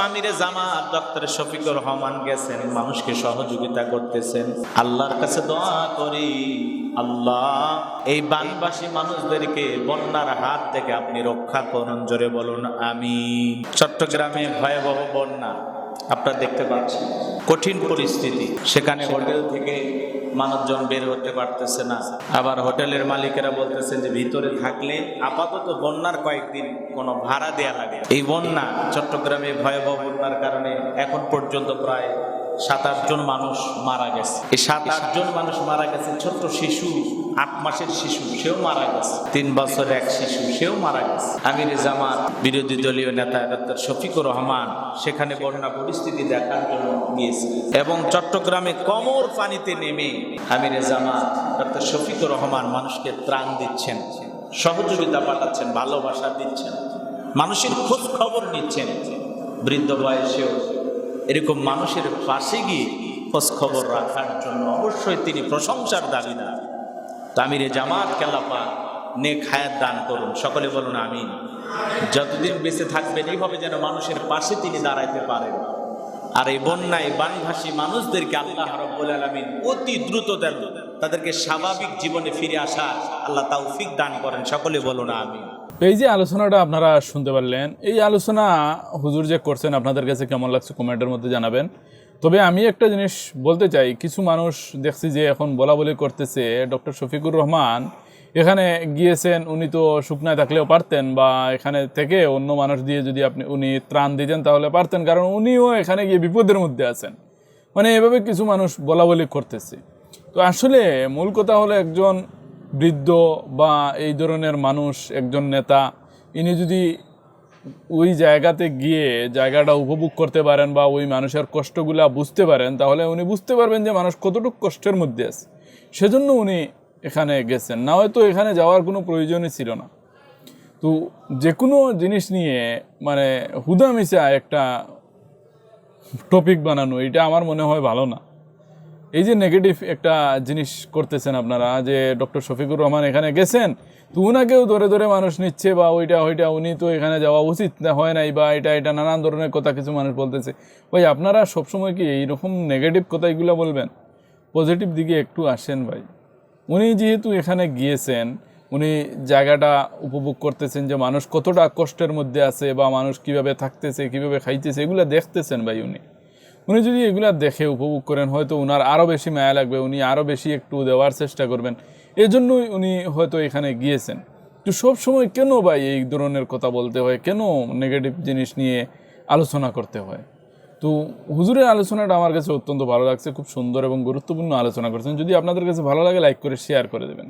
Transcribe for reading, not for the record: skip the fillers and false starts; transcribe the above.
আমিরে জামাত ডক্টর শফিকুর রহমান গেছেন, মানুষকে সহযোগিতা করতেছেন। আল্লাহর কাছে দোয়া করি, আল্লাহ এই বানবাসী মানুষদেরকে বন্যার হাত থেকে আপনি রক্ষা করুন। জোরে বলুন আমিন। চট্টগ্রামে ভয়াবহ বন্যা আপনারা দেখতে পাচ্ছেন, কঠিন পরিস্থিতি। সেখানে হোটেল থেকে মানুষজন বের হতে পারতেছে না। আবার হোটেলের মালিকেরা বলতেছেন যে ভিতরে থাকলে আপাতত বন্যার কয়েকদিন কোনো ভাড়া দেয়া লাগে। এই বন্যা চট্টগ্রামে ভয়াবহ বন্যার কারণে এখন পর্যন্ত প্রায় 7-8 জন মানুষ মারা গেছে। এই 7-8 জন মানুষ মারা গেছে। ছোট্ট শিশু, 8 মাসের শিশু, সেও মারা গেছে। 3 বছরের এক শিশু, সেও মারা গেছে। আমিরে জামাত বিরোধী দলীয় নেতা ডক্টর শফিকুর রহমান সেখানে বন্যা পরিস্থিতি দেখার জন্য গিয়েছে এবং চট্টগ্রামে কোমর পানিতে নেমে আমিরে জামাত ডক্টর শফিকুর রহমান মানুষকে ত্রাণ দিচ্ছেন, সহযোগিতা পাঠাচ্ছেন, ভালোবাসা দিচ্ছেন, মানুষের খোঁজ খবর নিচ্ছেন। বৃদ্ধ বয়সেও এরকম মানুষের পাশে গিয়ে খোঁজ খবর রাখার জন্য অবশ্যই তিনি প্রশংসার দাবিদার। আমিরে জামাত কেলাপা নেক হায়াত দান করুন। সকলে বলুন আমিন। যতদিন বেঁচে থাকবেন এইভাবে যেন মানুষের পাশে তিনি দাঁড়াইতে পারেন। আর এই বন্যায় বানভাসী মানুষদেরকে আল্লাহ রাব্বুল আলামিন অতি দ্রুত দেন, তাদেরকে স্বাভাবিক জীবনে ফিরে আসা আল্লাহ তৌফিক দান করেন। সকলে বলুন আমিন। এই যে আলোচনাটা আপনারা শুনতে পারলেন, এই আলোচনা হুজুর যে করছেন আপনাদের কাছে কেমন লাগছে কমেন্টের মধ্যে জানাবেন। তবে আমি একটা জিনিস বলতে চাই, কিছু মানুষ দেখছি যে এখন বলা বলি করতেছে ডক্টর শফিকুর রহমান এখানে গিয়েছেন, উনি তো শুকনায় থাকলেও পারতেন, বা এখানে থেকে অন্য মানুষ দিয়ে যদি উনি ত্রাণ দিতেন তাহলে পারতেন, কারণ উনিও এখানে গিয়ে বিপদের মধ্যে আছেন। মানে এভাবে কিছু মানুষ বলা বলি করতেছে। তো আসলে মূল কথা হলো, একজন বৃদ্ধ বা এই ধরনের মানুষ, একজন নেতা, ইনি যদি ওই জায়গাতে গিয়ে জায়গাটা উপভোগ করতে পারেন বা ওই মানুষের কষ্টগুলা বুঝতে পারেন, তাহলে উনি বুঝতে পারবেন যে মানুষ কতটুকু কষ্টের মধ্যে আছে। সেজন্য উনি এখানে গেছেন, না হয়তো এখানে যাওয়ার কোনো প্রয়োজনই ছিল না। তো যে কোনো জিনিস নিয়ে মানে হুদামিশা একটা টপিক বানানো, এটা আমার মনে হয় ভালো না। এই যে নেগেটিভ একটা জিনিস করতেছেন আপনারা, যে ডক্টর শফিকুর রহমান এখানে গেছেন, তো উনাকেও ধরে ধরে মানুষ নিচ্ছে, বা ওইটা উনি তো এখানে যাওয়া উচিত হয় নাই, বা এটা নানান ধরনের কথা কিছু মানুষ বলতেছে। ভাই আপনারা সবসময় কি এইরকম নেগেটিভ কথাগুলো বলবেন? পজিটিভ দিকে একটু আসেন ভাই। উনি যেহেতু এখানে গিয়েছেন, উনি জায়গাটা উপভোগ করতেছেন, যে মানুষ কতটা কষ্টের মধ্যে আছে বা মানুষ কিভাবে থাকতেছে, কিভাবে খাইতেছে, এগুলো দেখতেছেন ভাই। উনি যদি এগুলা দেখে উপভোগ করেন, হয়তো উনার আরও বেশি মায়া লাগবে, উনি আরও বেশি একটু দেওয়ার চেষ্টা করবেন। এজন্যই উনি হয়তো এখানে গিয়েছেন। তো সব সময় কেন ভাই এই ধরনের কথা বলতে হয়, কেন নেগেটিভ জিনিস নিয়ে আলোচনা করতে হয়? তো হুজুরের আলোচনাটা আমার কাছে অত্যন্ত ভালো লাগছে, খুব সুন্দর এবং গুরুত্বপূর্ণ আলোচনা করছেন। যদি আপনাদের কাছে ভালো লাগে লাইক করে শেয়ার করে দেবেন।